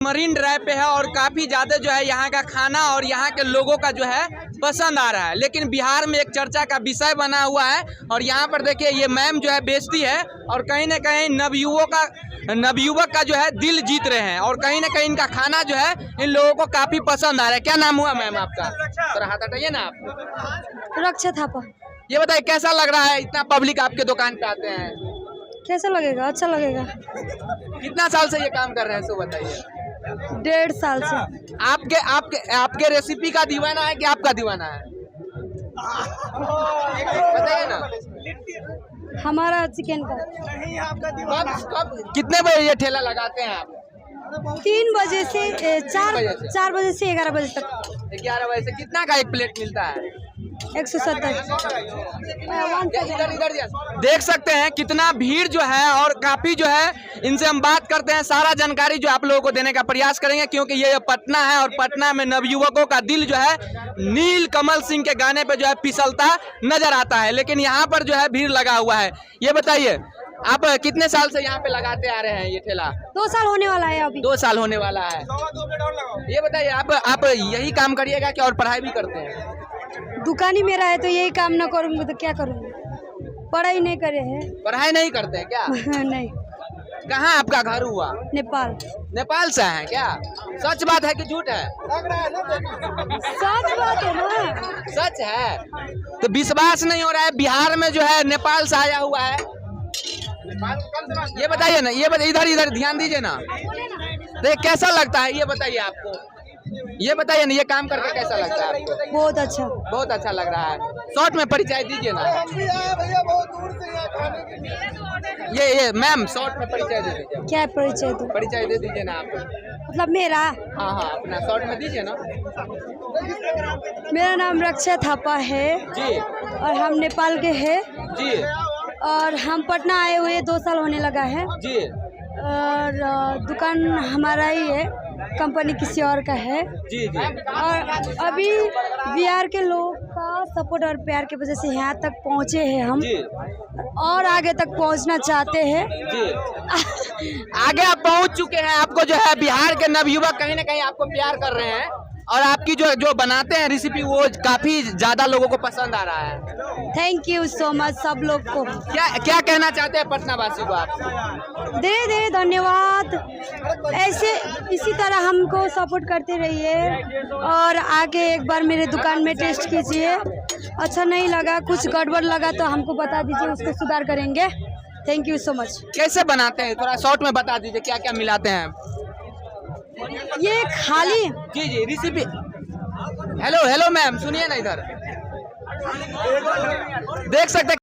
Marine drive पे है और काफ़ी ज़्यादा जो है यहाँ का खाना और यहाँ के लोगों का जो है पसंद आ रहा है। लेकिन बिहार में एक चर्चा का विषय बना हुआ है और यहाँ पर देखिए ये मैम जो है बेचती है और कहीं ना कहीं नवयुवक का जो है दिल जीत रहे हैं और कहीं ना कहीं इनका खाना जो है इन लोगों को काफ़ी पसंद आ रहा है। क्या नाम हुआ मैम आपका? थोड़ा हाथ हटाइए ना आप। रक्षा थापा। ये बताइए कैसा लग रहा है, इतना पब्लिक आपके दुकान पे आते हैं? कैसा लगेगा? अच्छा लगेगा। कितना साल से ये काम कर रहे हैं सो बताइए? 1.5 साल से। आपके रेसिपी का दीवाना है कि आपका दीवाना है? बताइए ना। हमारा चिकन का। कब कितने बजे ये ठेला लगाते हैं आप? 3 बजे से 4 बजे से 11 बजे तक। 11 बजे से। कितना का एक प्लेट मिलता है? 170। देख सकते हैं कितना भीड़ जो है और काफी जो है इनसे हम बात करते हैं, सारा जानकारी जो आप लोगों को देने का प्रयास करेंगे क्योंकि ये पटना है और पटना में नवयुवकों का दिल जो है नील कमल सिंह के गाने पे जो है फिसलता नजर आता है। लेकिन यहाँ पर जो है भीड़ लगा हुआ है। ये बताइए आप कितने साल से यहाँ पे लगाते आ रहे हैं ये ठेला? 2 साल होने वाला है अभी। 2 साल होने वाला है। ये बताइए आप यही काम करिएगा क्या और पढ़ाई भी करते हैं? दुकान ही मेरा है तो यही काम ना करूँगी तो क्या करूँगी? पढ़ाई नहीं करे हैं। पढ़ाई नहीं करते हैं क्या? नहीं। कहाँ आपका घर हुआ? नेपाल। नेपाल से है क्या? सच बात है कि झूठ है? सच बात है ना। सच है तो विश्वास नहीं हो रहा है। बिहार में जो है नेपाल से आया हुआ है। ये बताइए ना, ये इधर ध्यान दीजिए ना। तो ये कैसा लगता है ये बताइए आपको? ये बताइए ना, ये काम करके कैसा लगता है आपको? बहुत अच्छा। बहुत अच्छा लग रहा है। शॉर्ट में परिचय दीजिए ना। ये मैम शॉर्ट में परिचय दे दीजिए। क्या परिचय दूँ? परिचय दे दीजिए ना आप। मतलब मेरा? हाँ अपना शॉर्ट में दीजिए ना। मेरा नाम रक्षा थापा है जी और हम नेपाल के हैं जी और हम पटना आए हुए 2 साल होने लगा है जी। और दुकान हमारा ही है, कंपनी किसी और का है जी जी। और अभी बिहार के लोग का सपोर्ट और प्यार की वजह से यहाँ तक पहुँचे हैं हम जी और आगे तक पहुँचना चाहते हैं। जी आगे आप पहुंच चुके हैं। आपको जो है बिहार के नवयुवक कहीं ना कहीं आपको प्यार कर रहे हैं और आपकी जो बनाते हैं रेसिपी वो काफी ज्यादा लोगों को पसंद आ रहा है। थैंक यू सो मच सब लोग को। क्या कहना चाहते हैं पटना वासी को आप? दे धन्यवाद। ऐसे इसी तरह हमको सपोर्ट करते रहिए और आगे एक बार मेरे दुकान में टेस्ट कीजिए। अच्छा नहीं लगा, कुछ गड़बड़ लगा तो हमको बता दीजिए, उसको सुधार करेंगे। Thank you so much. कैसे बनाते हैं थोड़ा शॉर्ट में बता दीजिए, क्या क्या मिलाते हैं? ये खाली जी रेसिपी। हेलो मैम सुनिए ना, इधर देख सकते